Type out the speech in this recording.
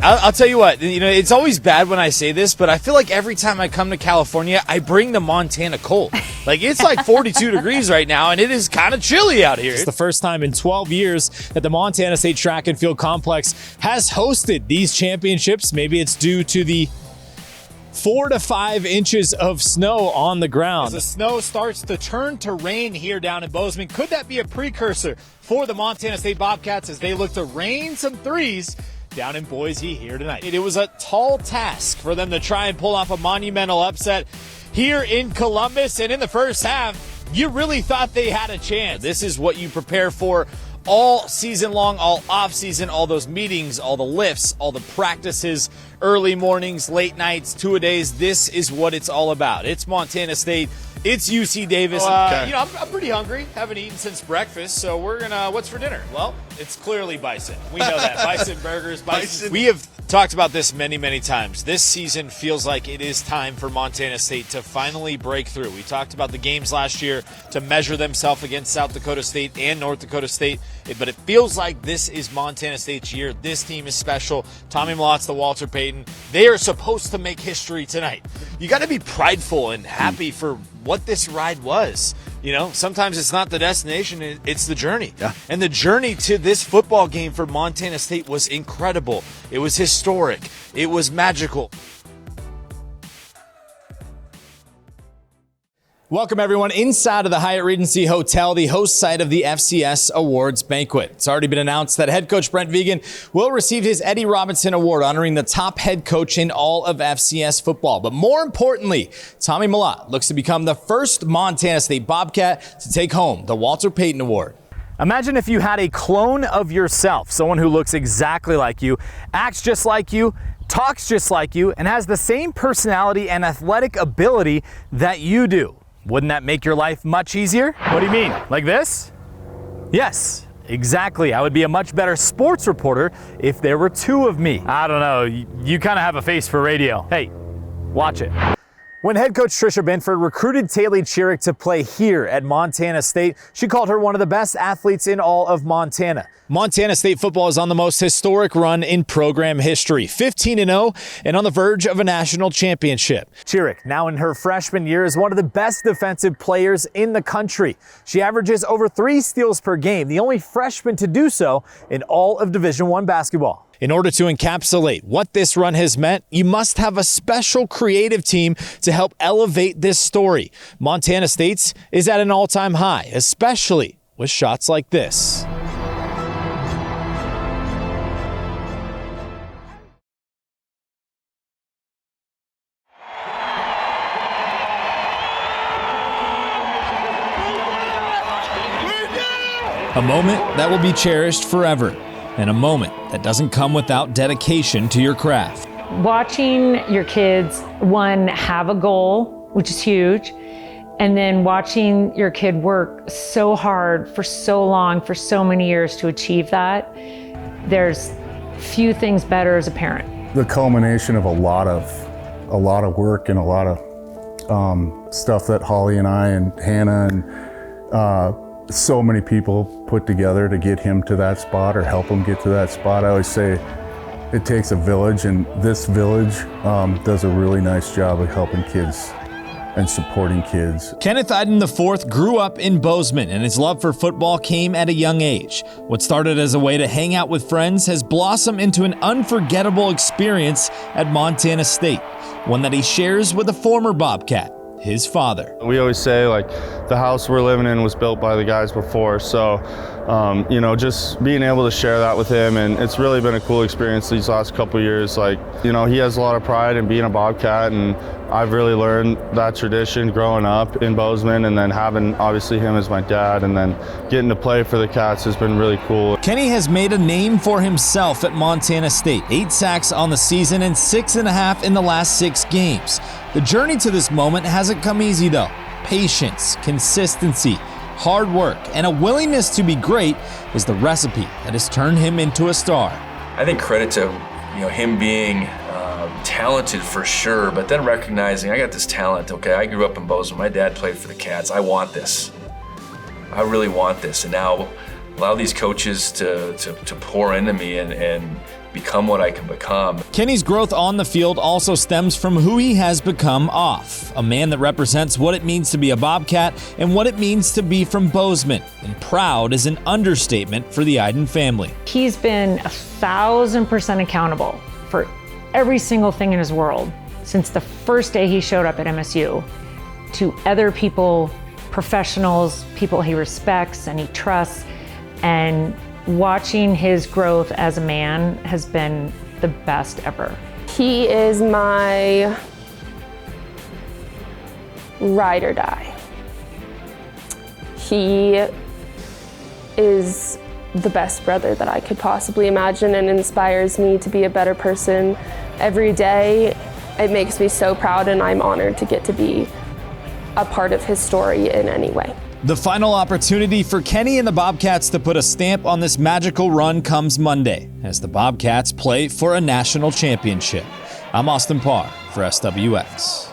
I'll tell you what, it's always bad when I say this, but I feel like every time I come to California, I bring the Montana cold. Like, it's like 42 degrees right now, and it is kind of chilly out here. It's the first time in 12 years that the Montana State Track and Field Complex has hosted these championships. Maybe it's due to the 4 to 5 inches of snow on the ground. As the snow starts to turn to rain here down in Bozeman, could that be a precursor for the Montana State Bobcats as they look to rain some threes down in Boise here tonight? It was a tall task for them to try and pull off a monumental upset here in Columbus, and in the first half, you really thought they had a chance. This is what you prepare for all season long, all off season, all those meetings, all the lifts, all the practices, early mornings, late nights, two-a-days. This is what it's all about. It's Montana State. It's UC Davis. I'm pretty hungry. Haven't eaten since breakfast, so we're gonna. What's for dinner? Well, it's clearly bison. We know that. Bison burgers. Bison. We have talked about this many, many times. This season feels like it is time for Montana State to finally break through. We talked about the games last year to measure themselves against South Dakota State and North Dakota State, but it feels like this is Montana State's year. This team is special. Tommy Malotz, the Walter Payton, they are supposed to make history tonight. You got to be prideful and happy for what this ride was. Sometimes it's not the destination, it's the journey. Yeah. And the journey to this football game for Montana State was incredible. It was historic. It was magical. Welcome, everyone, inside of the Hyatt Regency Hotel, the host site of the FCS Awards Banquet. It's already been announced that head coach Brent Vigen will receive his Eddie Robinson Award, honoring the top head coach in all of FCS football. But more importantly, Tommy Malott looks to become the first Montana State Bobcat to take home the Walter Payton Award. Imagine if you had a clone of yourself, someone who looks exactly like you, acts just like you, talks just like you, and has the same personality and athletic ability that you do. Wouldn't that make your life much easier? What do you mean? Like this? Yes, exactly. I would be a much better sports reporter if there were two of me. I don't know. You kind of have a face for radio. Hey, watch it. When head coach Trisha Binford recruited Taylor Chirick to play here at Montana State, she called her one of the best athletes in all of Montana. Montana State football is on the most historic run in program history, 15-0 and on the verge of a national championship. Chirick, now in her freshman year, is one of the best defensive players in the country. She averages over 3 steals per game, the only freshman to do so in all of Division I basketball. In order to encapsulate what this run has meant, you must have a special creative team to help elevate this story. Montana State's is at an all-time high, especially with shots like this. A moment that will be cherished forever, and a moment that doesn't come without dedication to your craft. Watching your kids, one, have a goal, which is huge, and then watching your kid work so hard for so long, for so many years to achieve that, there's few things better as a parent. The culmination of a lot of work and a lot of stuff that Holly and I and Hannah and so many people put together to get him to that spot or help him get to that spot. I always say it takes a village, and this village does a really nice job of helping kids and supporting kids. Kenneth Iden IV grew up in Bozeman, and his love for football came at a young age. What started as a way to hang out with friends has blossomed into an unforgettable experience at Montana State, one that he shares with a former Bobcat, his father. We always say, like, the house we're living in was built by the guys before, so just being able to share that with him, and it's really been a cool experience these last couple years. Like, he has a lot of pride in being a Bobcat, and I've really learned that tradition growing up in Bozeman, and then having obviously him as my dad, and then getting to play for the Cats has been really cool. Kenny has made a name for himself at Montana State. 8 sacks on the season and 6.5 in the last 6 games. The journey to this moment hasn't come easy though. Patience, consistency, hard work, and a willingness to be great is the recipe that has turned him into a star. I think credit to him being talented for sure, but then recognizing I got this talent. Okay, I grew up in Bozeman. My dad played for the Cats. I want this. I really want this. And now allow these coaches to pour into me and become what I can become. Kenny's growth on the field also stems from who he has become off. A man that represents what it means to be a Bobcat and what it means to be from Bozeman. And proud is an understatement for the Iden family. He's been 1,000% accountable for every single thing in his world since the first day he showed up at MSU, to other people, professionals, people he respects and he trusts. And watching his growth as a man has been the best ever. He is my ride or die. He is the best brother that I could possibly imagine and inspires me to be a better person every day. It makes me so proud, and I'm honored to get to be a part of his story in any way. The final opportunity for Kenny and the Bobcats to put a stamp on this magical run comes Monday as the Bobcats play for a national championship. I'm Austin Parr for SWX.